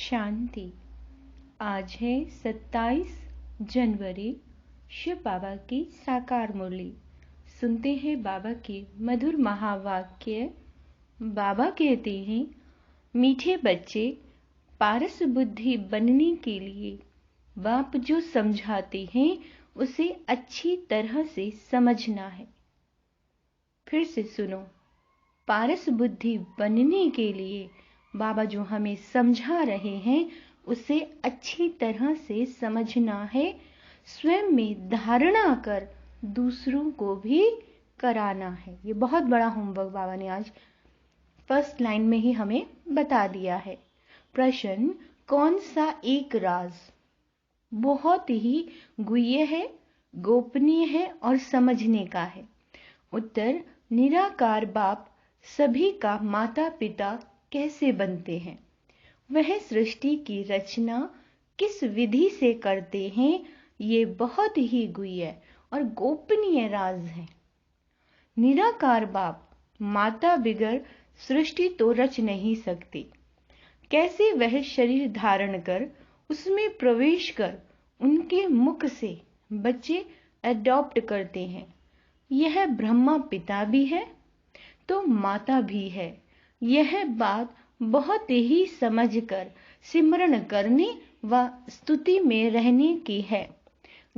शांति। आज है 27 जनवरी, शिव बाबा की साकार मुरली। सुनते हैं बाबा के मधुर महावाक्य। बाबा कहते हैं, मीठे बच्चे, पारस बुद्धि बनने के लिए बाप जो समझाते हैं उसे अच्छी तरह से समझना है। फिर से सुनो, पारस बुद्धि बनने के लिए बाबा जो हमें समझा रहे हैं उसे अच्छी तरह से समझना है, स्वयं में धारणा कर दूसरों को भी कराना है। ये बहुत बड़ा होमवर्क बाबा ने आज फर्स्ट लाइन में ही हमें बता दिया है। प्रश्न, कौन सा एक राज बहुत ही गुह्य है, गोपनीय है और समझने का है? उत्तर, निराकार बाप सभी का माता पिता कैसे बनते हैं, वह सृष्टि की रचना किस विधि से करते हैं, ये बहुत ही गुह्य और गोपनीय राज है। निराकार बाप माता बिगर सृष्टि तो रच नहीं सकते। कैसे वह शरीर धारण कर उसमें प्रवेश कर उनके मुख से बच्चे अडॉप्ट करते हैं। यह ब्रह्मा पिता भी है तो माता भी है। यह बात बहुत ही समझकर सिमरन करने व स्तुति में रहने की है।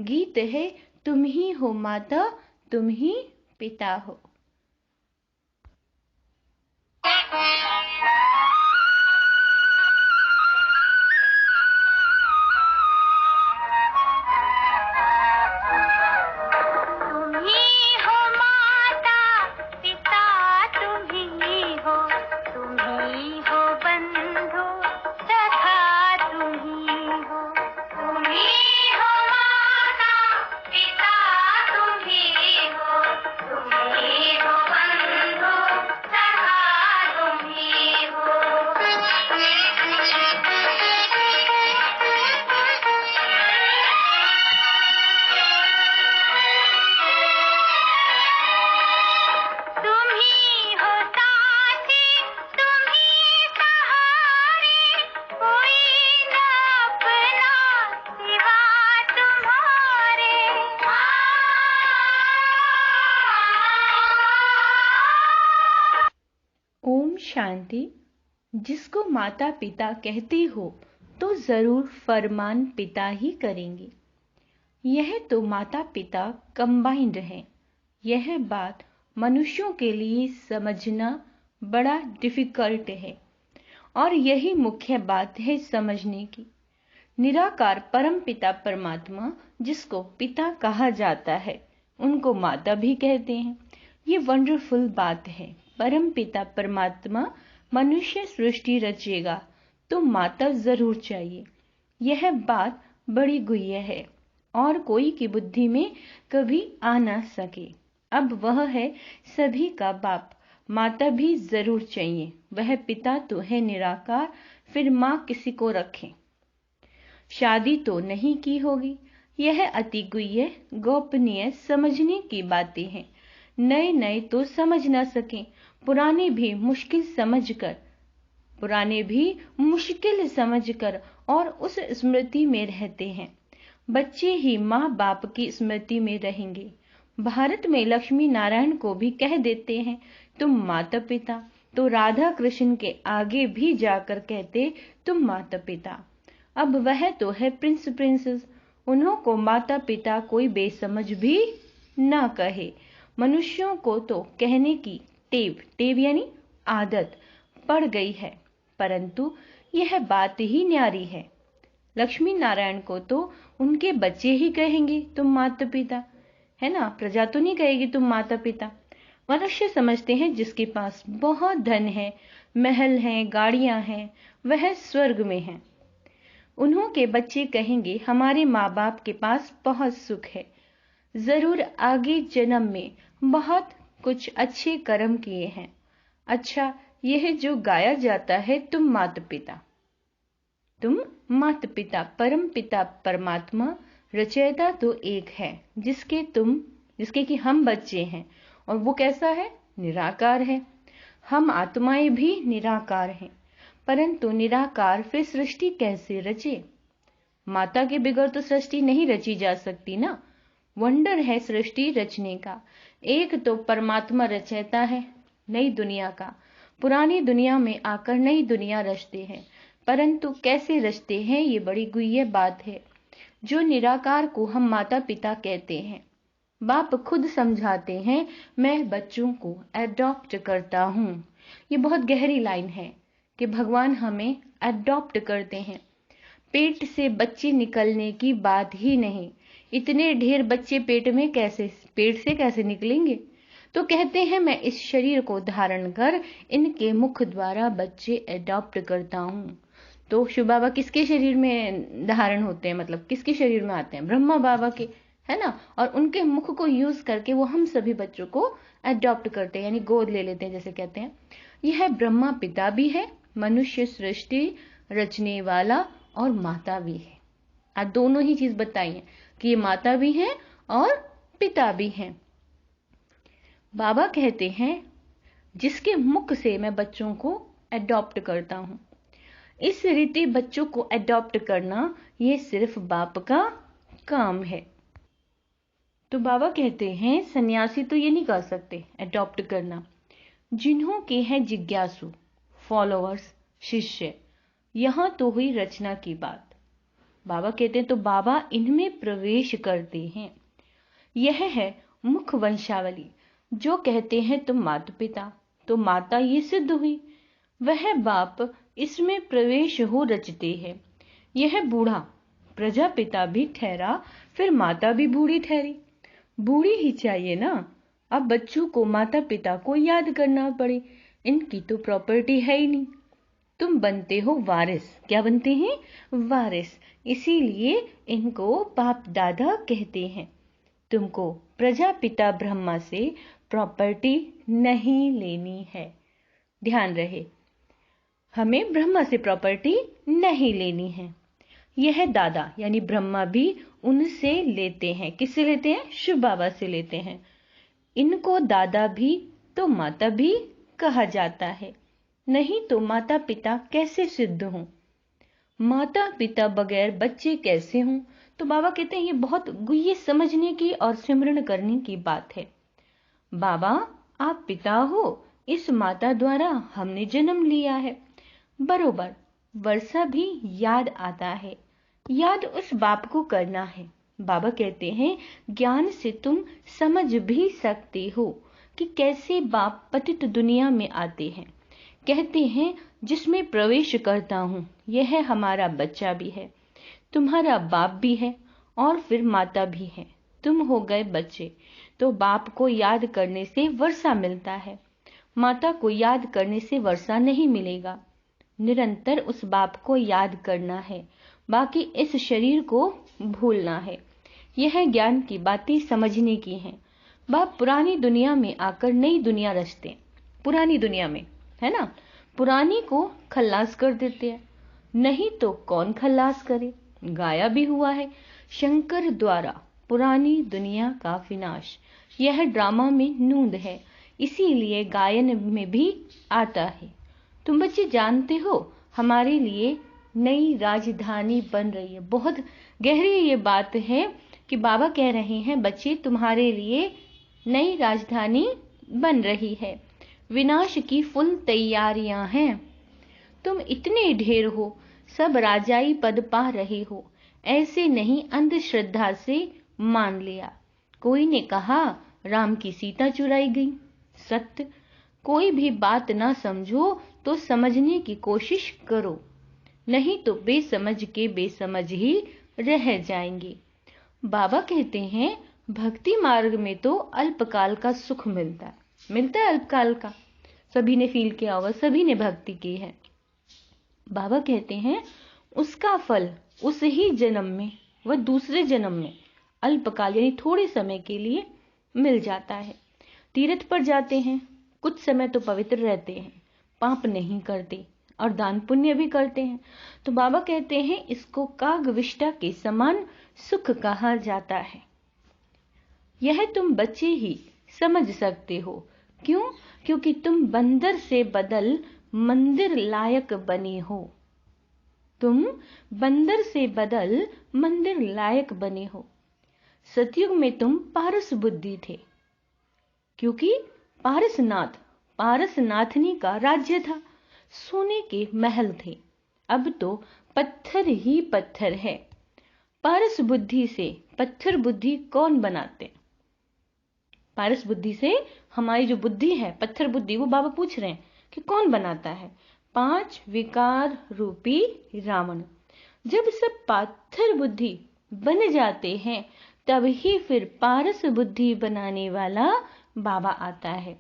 गीत है, तुम ही हो माता, तुम ही पिता हो। ओम शांति। जिसको माता पिता कहते हो तो जरूर फरमान पिता ही करेंगे। यह तो माता पिता कंबाइंड हैं। यह बात मनुष्यों के लिए समझना बड़ा डिफिकल्ट है और यही मुख्य बात है समझने की। निराकार परम पिता परमात्मा जिसको पिता कहा जाता है उनको माता भी कहते हैं। ये वंडरफुल बात है। परम पिता परमात्मा मनुष्य सृष्टि रचेगा तो माता जरूर चाहिए। यह बात बड़ी गुह्य है और कोई की बुद्धि में कभी आ ना सके। अब वह है सभी का बाप, माता भी जरूर चाहिए। वह पिता तो है निराकार, फिर माँ किसी को रखें। शादी तो नहीं की होगी। यह अति गुह्य गोपनीय समझने की बातें हैं। नए नए तो समझ ना सकें, पुराने भी मुश्किल समझकर और उस स्मृति में रहते हैं। बच्चे ही माँ बाप की स्मृति में रहेंगे। भारत में लक्ष्मी नारायण को भी कह देते हैं तुम माता पिता, तो राधा कृष्ण के आगे भी जाकर कहते तुम माता पिता। अब वह तो है प्रिंस प्रिंसेस, उन्हों को माता पिता कोई बेसमझ भी ना कहे। मनुष्यों को तो कहने की टेव यानी आदत पड़ गई है, परंतु यह बात ही न्यारी है। लक्ष्मी नारायण को तो उनके बच्चे ही कहेंगे तुम माता पिता, है ना, प्रजा तो नहीं कहेगी तुम माता पिता। मनुष्य समझते हैं जिसके पास बहुत धन है, महल हैं, गाड़ियां हैं, वह स्वर्ग में है। उन्हों के बच्चे कहेंगे हमारे माँ बाप के पास बहुत सुख है, जरूर आगे जन्म में बहुत कुछ अच्छे कर्म किए हैं। अच्छा, यह जो गाया जाता है तुम माता पिता परम पिता परमात्मा रचयिता तो एक है जिसके कि हम बच्चे हैं, और वो कैसा है? निराकार है। हम आत्माएं भी निराकार हैं। परंतु निराकार फिर सृष्टि कैसे रचे? माता के बिगड़ तो सृष्टि नहीं रची जा सकती ना। वंडर है सृष्टि रचने का। एक तो परमात्मा रचयिता है नई दुनिया का, पुरानी दुनिया में आकर नई दुनिया रचते हैं। परंतु कैसे रचते हैं ये बड़ी गुह्य बात है, जो निराकार को हम माता पिता कहते हैं। बाप खुद समझाते हैं, मैं बच्चों को एडॉप्ट करता हूँ। ये बहुत गहरी लाइन है कि भगवान हमें एडॉप्ट करते हैं। पेट से बच्चे निकलने की बात ही नहीं, इतने ढेर बच्चे पेट से कैसे निकलेंगे? तो कहते हैं मैं इस शरीर को धारण कर इनके मुख द्वारा बच्चे एडॉप्ट करता हूँ। तो शिव बाबा किसके शरीर में धारण होते हैं, मतलब किसके शरीर में आते हैं? ब्रह्मा बाबा के, है ना। और उनके मुख को यूज करके वो हम सभी बच्चों को एडॉप्ट करते हैं, यानी गोद ले लेते हैं जैसे कहते हैं। यह ब्रह्मा पिता भी है, मनुष्य सृष्टि रचने वाला और माता भी है। आप दोनों ही चीज बताइए कि ये माता भी है और पिता भी है। बाबा कहते हैं जिसके मुख से मैं बच्चों को एडॉप्ट करता हूं। इस रीति बच्चों को एडॉप्ट करना ये सिर्फ बाप का काम है। तो बाबा कहते हैं सन्यासी तो ये नहीं कर सकते एडॉप्ट करना। जिन्हों के हैं जिज्ञासु, फॉलोअर्स, शिष्य, यहां तो हुई रचना की बात। बाबा कहते हैं तो बाबा इनमें प्रवेश करते हैं। यह है मुख वंशावली। जो कहते हैं तुम माता पिता, तो माता ये सिद्ध हुई, वह बाप इसमें प्रवेश हो रचते हैं। यह बूढ़ा प्रजापिता भी ठहरा, फिर माता भी बूढ़ी ठहरी। बूढ़ी ही चाहिए ना। अब बच्चों को माता पिता को याद करना पड़े, इनकी तो प्रॉपर्टी है ही नहीं। तुम बनते हो वारिस। क्या बनते हैं? वारिस। इसीलिए इनको बाप दादा कहते हैं। तुमको प्रजापिता ब्रह्मा से प्रॉपर्टी नहीं लेनी है। ध्यान रहे, हमें ब्रह्मा से प्रॉपर्टी नहीं लेनी है। यह दादा यानी ब्रह्मा भी उनसे लेते हैं। किससे लेते हैं? शिव बाबा से लेते हैं। इनको दादा भी तो माता भी कहा जाता है, नहीं तो माता पिता कैसे सिद्ध हों? माता पिता बगैर बच्चे कैसे हों? तो बाबा कहते हैं ये बहुत गुह्य समझने की और सिमरन करने की बात है। बाबा आप पिता हो, इस माता द्वारा हमने जन्म लिया है। बरोबर वर्षा भी याद आता है, याद उस बाप को करना है। बाबा कहते हैं ज्ञान से तुम समझ भी सकते हो कि कैसे बाप पतित दुनिया में आते हैं। कहते हैं जिसमें प्रवेश करता हूं यह हमारा बच्चा भी है, तुम्हारा बाप भी है और फिर माता भी है। तुम हो गए बच्चे, तो बाप को याद करने से वर्षा मिलता है, माता को याद करने से वर्षा नहीं मिलेगा। निरंतर उस बाप को याद करना है, बाकी इस शरीर को भूलना है। यह ज्ञान की बातें समझने की हैं। बाप पुरानी दुनिया में आकर नई दुनिया रचते, पुरानी दुनिया में, है ना। पुरानी को खल्लास कर देते हैं, नहीं तो कौन खल्लास करे? गाया भी हुआ है शंकर द्वारा पुरानी दुनिया का विनाश। यह ड्रामा में नूंद है, इसीलिए गायन में भी आता है। तुम बच्चे जानते हो हमारे लिए नई राजधानी बन रही है। बहुत गहरी ये बात है कि बाबा कह रहे हैं बच्चे तुम्हारे लिए नई राजधानी बन रही है, विनाश की फुल तैयारियां हैं। तुम इतने ढेर हो, सब राजाई पद पा रहे हो, ऐसे नहीं अंधश्रद्धा से मान लिया। कोई ने कहा राम की सीता चुराई गई, सत्य। कोई भी बात ना समझो तो समझने की कोशिश करो, नहीं तो बेसमझ के बेसमझ ही रह जाएंगे। बाबा कहते हैं भक्ति मार्ग में तो अल्पकाल का सुख मिलता है अल्पकाल का। सभी ने फील किया होगा, सभी ने भक्ति की है। बाबा कहते हैं उसका फल उस ही जन्म में व दूसरे जन्म में अल्पकाल यानी थोड़े समय के लिए मिल जाता है। तीर्थ पर जाते हैं, कुछ समय तो पवित्र रहते हैं, पाप नहीं करते और दान पुण्य भी करते हैं। तो बाबा कहते हैं इसको कागविष्टा के समान सुख कहा जाता है। यह तुम बच्चे ही समझ सकते हो। क्यों? क्योंकि तुम बंदर से बदल मंदिर लायक बने हो। तुम बंदर से बदल मंदिर लायक बने हो। सतयुग में तुम पारस बुद्धि थे, क्योंकि पारसनाथनी का राज्य था, सोने के महल थे। अब तो पत्थर ही पत्थर है। पारस बुद्धि से पत्थर बुद्धि कौन बनाते? पारस बुद्धि से हमारी जो बुद्धि है, पत्थर बुद्धि, वो बाबा पूछ रहे हैं कि कौन बनाता है? 5 विकार रूपी रावण। जब सब पत्थर बुद्धि बन जाते हैं, तब ही फिर पारस बुद्धि बनाने वाला बाबा आता है।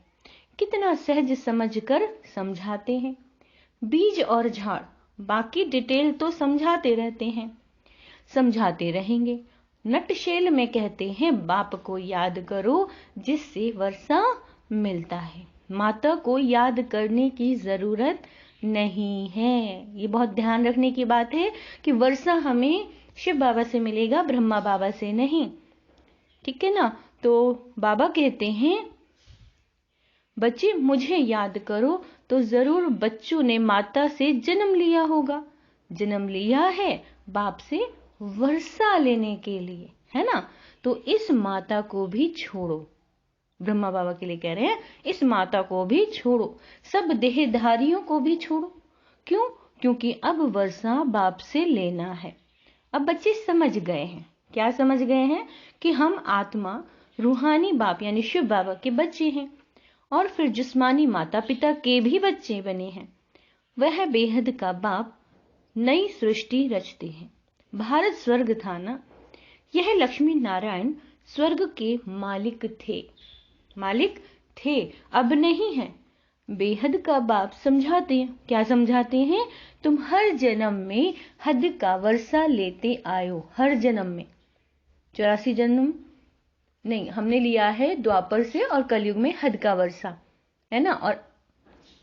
कितना सहज समझकर समझाते हैं। बीज और झाड़, बाकी डिटेल तो समझाते रहते हैं, समझाते रहेंगे। नटशेल में कहते हैं, बाप को याद करो जिससे वर्षा मिलता है। माता को याद करने की जरूरत नहीं है। ये बहुत ध्यान रखने की बात है कि वर्षा हमें शिव बाबा से मिलेगा, ब्रह्मा बाबा से नहीं। ठीक है ना? तो बाबा कहते हैं, बच्चे मुझे याद करो, तो जरूर बच्चों ने माता से जन्म लिया होगा। जन्म लिया है बाप से वर्षा लेने के लिए, है ना? तो इस माता को भी छोड़ो। ब्रह्मा बाबा के लिए कह रहे हैं, इस माता को भी छोड़ो, सब देहधारियों को भी छोड़ो। क्यों? क्योंकि अब वर्षा बाप से लेना है। अब बच्चे समझ गए हैं। क्या समझ गए हैं? कि हम आत्मा रूहानी बाप यानी शिव बाबा के बच्चे हैं, और फिर जिस्मानी माता पिता के भी बच्चे बने हैं। वह बेहद का बाप नई सृष्टि रचते हैं। भारत स्वर्ग था ना, यह लक्ष्मी नारायण स्वर्ग के मालिक थे, अब नहीं है। बेहद का बाप समझाते हैं। क्या समझाते हैं? तुम हर जन्म में हद का वर्षा लेते आयो। हर जन्म में 84 जन्म नहीं, हमने लिया है द्वापर से और कलयुग में हद का वर्षा, है ना? और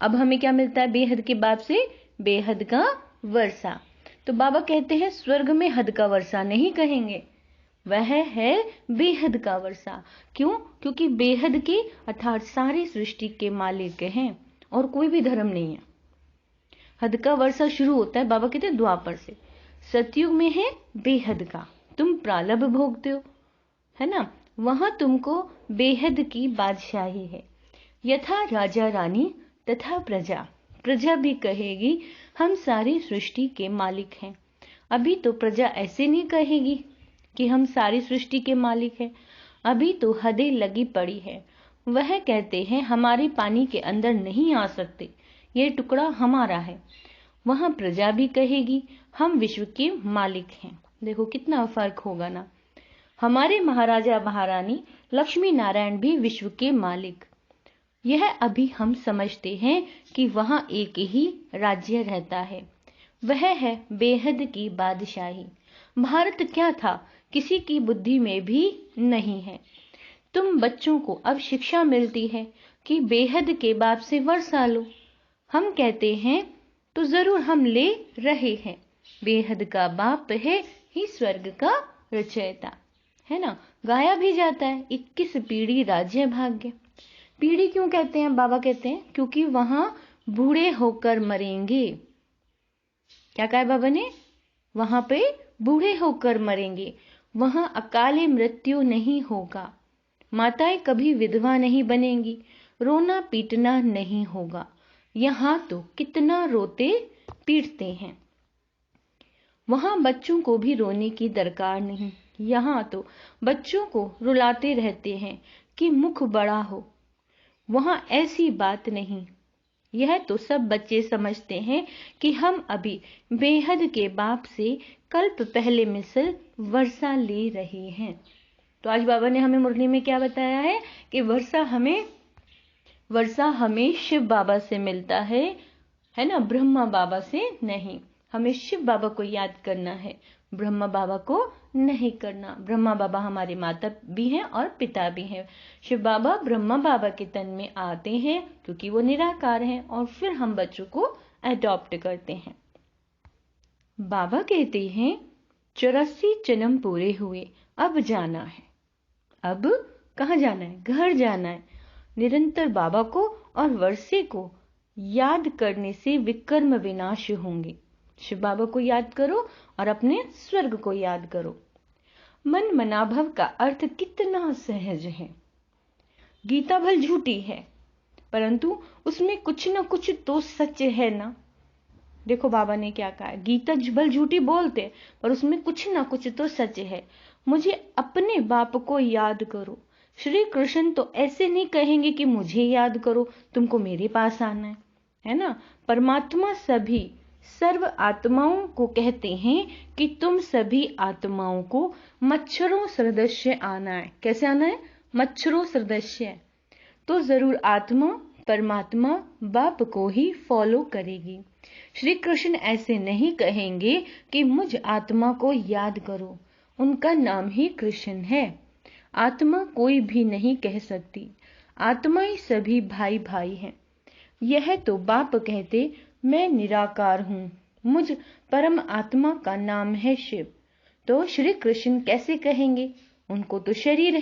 अब हमें क्या मिलता है बेहद के बाप से? बेहद का वर्षा। तो बाबा कहते हैं स्वर्ग में हद का वर्षा नहीं कहेंगे, वह है बेहद का वर्षा। क्यों? क्योंकि बेहद के अर्थात सारी सृष्टि के मालिक हैं और कोई भी धर्म नहीं है। हद का वर्षा शुरू होता है, बाबा कहते हैं, द्वापर से। सतयुग में है बेहद का, तुम प्रारब्ध भोगते हो, है ना? वहां तुमको बेहद की बादशाही है। यथा राजा रानी तथा प्रजा, प्रजा भी कहेगी हम सारी सृष्टि के मालिक हैं। अभी तो प्रजा ऐसे नहीं कहेगी कि हम सारी सृष्टि के मालिक हैं, अभी तो हदें लगी पड़ी है। वह कहते हैं हमारे पानी के अंदर नहीं आ सकते, ये टुकड़ा हमारा है। वहां प्रजा भी कहेगी हम विश्व के मालिक हैं। देखो कितना फर्क होगा ना। हमारे महाराजा महारानी लक्ष्मी नारायण भी विश्व के मालिक। यह अभी हम समझते हैं कि वहां एक ही राज्य रहता है, वह है बेहद की बादशाही। भारत क्या था किसी की बुद्धि में भी नहीं है। तुम बच्चों को अब शिक्षा मिलती है कि बेहद के बाप से वर्षा लो। हम कहते हैं तो जरूर हम ले रहे हैं। बेहद का बाप है ही स्वर्ग का रचयिता, है ना? गाया भी जाता है 21 पीढ़ी राज्य भाग्य। पीढ़ी क्यों कहते हैं? बाबा कहते हैं क्योंकि वहां बूढ़े होकर मरेंगे। क्या कहा है बाबा ने? वहां पे बूढ़े होकर मरेंगे, वहां अकाले मृत्यु नहीं होगा, माताएं कभी विधवा नहीं बनेंगी, रोना पीटना नहीं होगा। यहाँ तो कितना रोते पीटते हैं, वहां बच्चों को भी रोने की दरकार नहीं। यहाँ तो बच्चों को रुलाते रहते हैं कि मुख बड़ा हो, वहां ऐसी बात नहीं। यह तो सब बच्चे समझते हैं कि हम अभी बेहद के बाप से कल्प पहले मिसल वर्षा ले रहे हैं। तो आज बाबा ने हमें मुरली में क्या बताया है कि वर्षा हमें शिव बाबा से मिलता है ना? ब्रह्मा बाबा से नहीं। हमें शिव बाबा को याद करना है, ब्रह्मा बाबा को नहीं करना। ब्रह्मा बाबा हमारे माता भी हैं और पिता भी हैं। शिव बाबा ब्रह्मा बाबा के तन में आते हैं क्योंकि वो निराकार हैं, और फिर हम बच्चों को अडॉप्ट करते हैं। बाबा कहते हैं 84 जन्म पूरे हुए, अब जाना है। अब कहाँ जाना है? घर जाना है। निरंतर बाबा को और वर्षे को याद करने से विकर्म विनाश होंगे। शिव बाबा को याद करो और अपने स्वर्ग को याद करो। मन मनाभव का अर्थ कितना सहज है। गीता भल झूठी है, परंतु उसमें कुछ ना कुछ तो सच है ना। देखो बाबा ने क्या कहा, गीता भल झूठी बोलते पर उसमें कुछ ना कुछ तो सच है। मुझे अपने बाप को याद करो। श्री कृष्ण तो ऐसे नहीं कहेंगे कि मुझे याद करो, तुमको मेरे पास आना है ना। परमात्मा सभी सर्व आत्माओं को कहते हैं कि तुम सभी आत्माओं को मच्छरों सदृश आना है। कैसे आना है? मच्छरों सदृश। तो जरूर आत्मा परमात्मा बाप को ही फॉलो करेगी। श्री कृष्ण ऐसे नहीं कहेंगे कि मुझ आत्मा को याद करो, उनका नाम ही कृष्ण है। आत्मा कोई भी नहीं कह सकती, आत्मा ही सभी भाई भाई हैं। यह तो बाप कहते मैं निराकार हूँ, मुझ परम आत्मा का नाम है शिव। तो श्री कृष्ण कैसे कहेंगे? उनको तो शरीर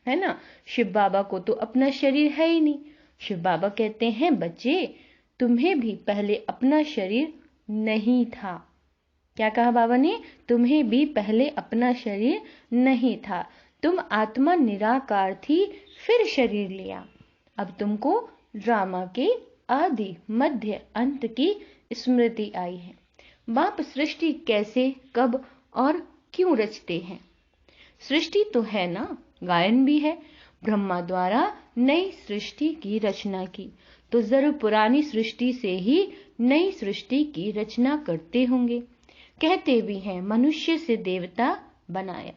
है ना। शिव बाबा को तो अपना शरीर है ही नहीं। शिव बाबा कहते हैं बच्चे, तुम्हें भी पहले अपना शरीर नहीं था। क्या कहा बाबा ने? तुम्हें भी पहले अपना शरीर नहीं था। तुम आत्मा निराकार थी, फिर शरीर लिया। अब तुमको ड्रामा के आदि मध्य अंत की स्मृति आई है। बाप सृष्टि कैसे, कब और क्यों रचते हैं? सृष्टि तो है ना, गायन भी है। ब्रह्मा द्वारा नई सृष्टि की रचना की, तो जरूर पुरानी सृष्टि से ही नई सृष्टि की रचना करते होंगे। कहते भी हैं मनुष्य से देवता बनाया।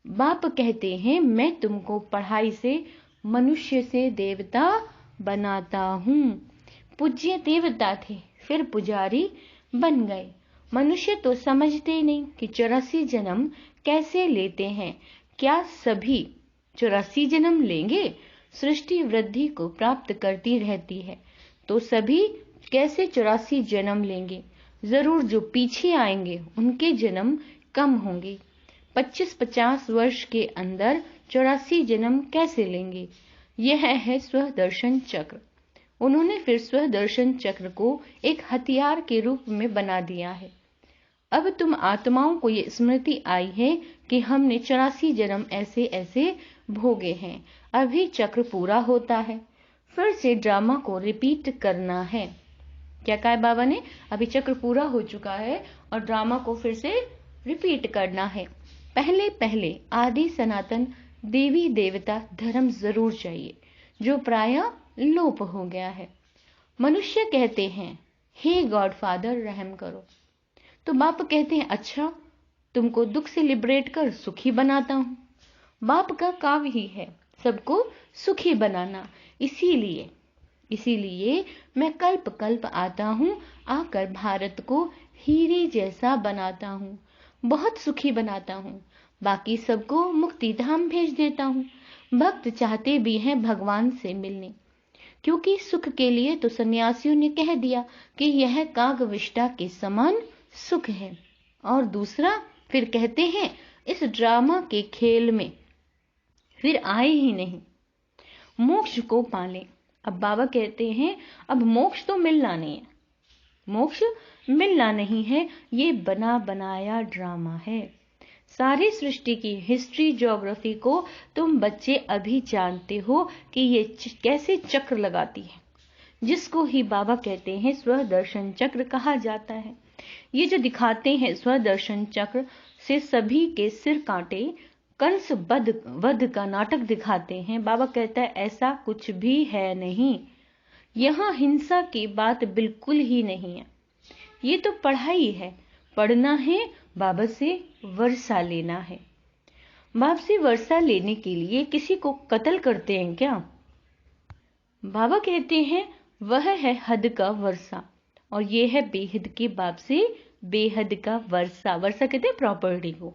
बाप कहते हैं मैं तुमको पढ़ाई से मनुष्य से देवता बनाता हूँ। पूज्य देवता थे, फिर पुजारी बन गए। मनुष्य तो समझते नहीं कि 84 जन्म कैसे लेते हैं। क्या सभी 84 जन्म लेंगे? सृष्टि वृद्धि को प्राप्त करती रहती है, तो सभी कैसे 84 जन्म लेंगे? जरूर जो पीछे आएंगे उनके जन्म कम होंगे। 25-50 वर्ष के अंदर 84 जन्म कैसे लेंगे? यह है स्वदर्शन चक्र। उन्होंने फिर स्वदर्शन चक्र को एक हथियार के रूप में बना दिया है। अब तुम आत्माओं को ये स्मृति आई है कि हमने 84 जन्म ऐसे ऐसे भोगे हैं। अभी चक्र पूरा होता है, फिर से ड्रामा को रिपीट करना है। क्या कहा बाबा ने? अभी चक्र पूरा हो चुका है और ड्रामा को फिर से रिपीट करना है। पहले पहले आदि सनातन देवी देवता धर्म जरूर चाहिए, जो प्राय लोप हो गया है। मनुष्य कहते हैं हे गॉड फादर रहम करो, तो बाप कहते हैं अच्छा तुमको दुख से लिबरेट कर सुखी बनाता हूं। बाप का काम ही है सबको सुखी बनाना। इसीलिए मैं कल्प कल्प आता हूँ, आकर भारत को हीरे जैसा बनाता हूँ, बहुत सुखी बनाता हूँ। बाकी सबको मुक्ति धाम भेज देता हूँ। भक्त चाहते भी हैं भगवान से मिलने, क्योंकि सुख के लिए तो सन्यासियों ने कह दिया कि यह कागविष्टा के समान सुख है। और दूसरा फिर कहते हैं इस ड्रामा के खेल में फिर आए ही नहीं, मोक्ष को पाले। अब बाबा कहते हैं अब मोक्ष तो मिलना नहीं है, मोक्ष मिलना नहीं है, ये बना बनाया ड्रामा है। सारी सृष्टि की हिस्ट्री ज्योग्राफी को तुम बच्चे अभी जानते हो कि ये कैसे चक्र लगाती है, जिसको ही बाबा कहते हैं स्वदर्शन चक्र कहा जाता है। ये जो दिखाते हैं स्वदर्शन चक्र से सभी के सिर काटे, कंस वध का नाटक दिखाते हैं। बाबा कहता है ऐसा कुछ भी है नहीं, यहाँ हिंसा की बात बिल्कुल ही नहीं है। ये तो पढ़ाई है, पढ़ना है, बाबा से वर्षा लेना है। बाप से वर्षा लेने के लिए किसी को कत्ल करते हैं क्या? बाबा कहते हैं वह है हद का वर्षा, और ये है बेहद के बाप से बेहद का वर्षा। वर्षा कहते हैं प्रॉपर्टी को।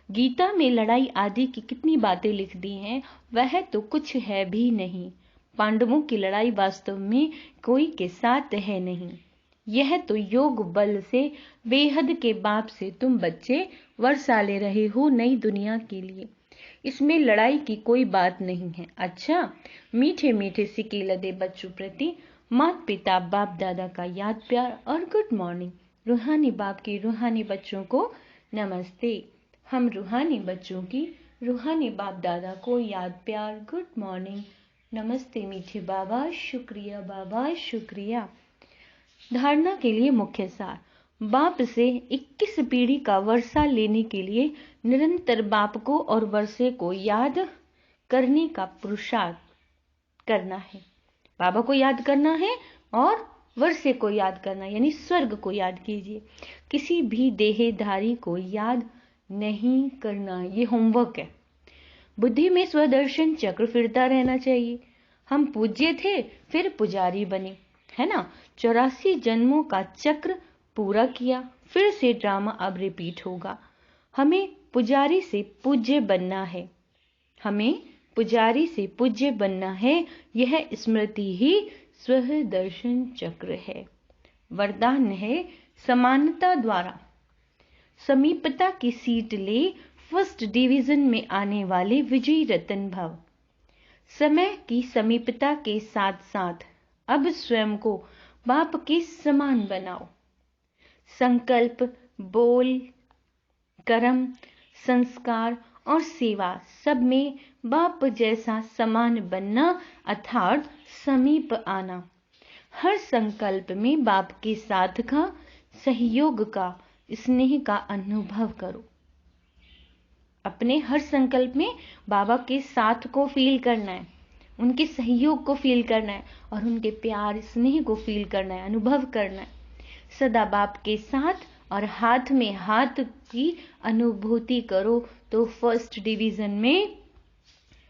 गीता में लड़ाई आदि की कितनी बातें लिख दी हैं, वह तो कुछ है भी नहीं। पांडवों की लड़ाई वास्तव में कोई के साथ है नहीं। यह तो योग बल से बेहद के बाप से तुम बच्चे वर्षा ले रहे हो नई दुनिया के लिए। इसमें लड़ाई की कोई बात नहीं है। अच्छा मीठे मीठे सिक्के लदे बच्चों प्रति माता पिता बाप दादा का याद प्यार और गुड मॉर्निंग। रूहानी बाप के रूहानी बच्चों को नमस्ते। हम रूहानी बच्चों की रूहानी बाप दादा को याद प्यार गुड मॉर्निंग नमस्ते मीठे बाबा, शुक्रिया बाबा, शुक्रिया। धारणा के लिए मुख्य सार। बाप से 21 पीढ़ी का वर्षा लेने के लिए निरंतर बाप को और वर्षे को याद करने का पुरुषार्थ करना है। बाबा को याद करना है और वर्षे को याद करना, यानी स्वर्ग को याद कीजिए। किसी भी देहधारी को याद नहीं करना, ये होमवर्क है। बुद्धि में स्वदर्शन चक्र फिरता रहना चाहिए। हम पूज्य थे, फिर पुजारी बने, है ना। 84 जन्मों का चक्र पूरा किया, फिर से ड्रामा अब रिपीट होगा। हमें पुजारी से पूज्य बनना है, हमें पुजारी से पूज्य बनना है। यह स्मृति ही स्वदर्शन चक्र है। वरदान है समानता द्वारा समीपता की सीट ले, फर्स्ट डिवीजन में आने वाले विजयी रतन भव। समय की समीपता के साथ साथ अब स्वयं को बाप के समान बनाओ। संकल्प, बोल, कर्म, संस्कार और सेवा सब में बाप जैसा समान बनना, अर्थात समीप आना। हर संकल्प में बाप के साथ का, सहयोग का, स्नेह का अनुभव करो। अपने हर संकल्प में बाबा के साथ को फील करना है, उनके सहयोग को फील करना है और उनके प्यार स्नेह को फील करना है, अनुभव करना है। सदा बाप के साथ और हाथ में हाथ की अनुभूति करो तो फर्स्ट डिवीजन में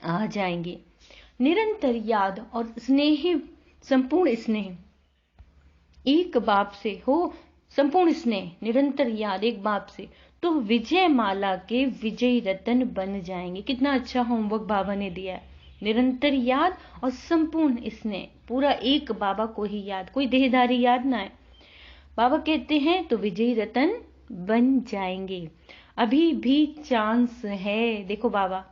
आ जाएंगे। निरंतर याद और स्नेह, संपूर्ण स्नेह एक बाप से हो, संपूर्ण स्नेह निरंतर याद एक बाप से, तो विजय माला के विजयी रतन बन जाएंगे। कितना अच्छा होमवर्क बाबा ने दिया है। निरंतर याद और संपूर्ण स्नेह, पूरा एक बाबा को ही याद, कोई देहधारी याद ना है। बाबा कहते हैं तो विजयी रतन बन जाएंगे। अभी भी चांस है। देखो बाबा,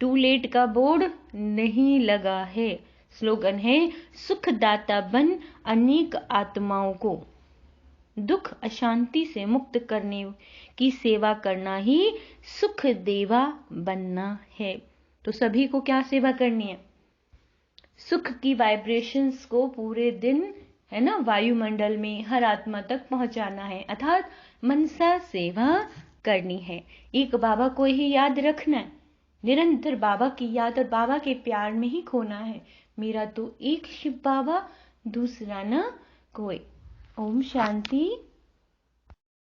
टू लेट का बोर्ड नहीं लगा है। स्लोगन है सुखदाता बन अनेक आत्माओं को दुख अशांति से मुक्त करने की सेवा करना ही सुख देवा बनना है। तो सभी को क्या सेवा करनी है? सुख की वाइब्रेशंस को पूरे दिन, है ना, वायुमंडल में हर आत्मा तक पहुंचाना है, अर्थात मनसा सेवा करनी है। एक बाबा को ही याद रखना है, निरंतर बाबा की याद और बाबा के प्यार में ही खोना है। मेरा तो एक शिव बाबा, दूसरा ना कोई। ओम शांति।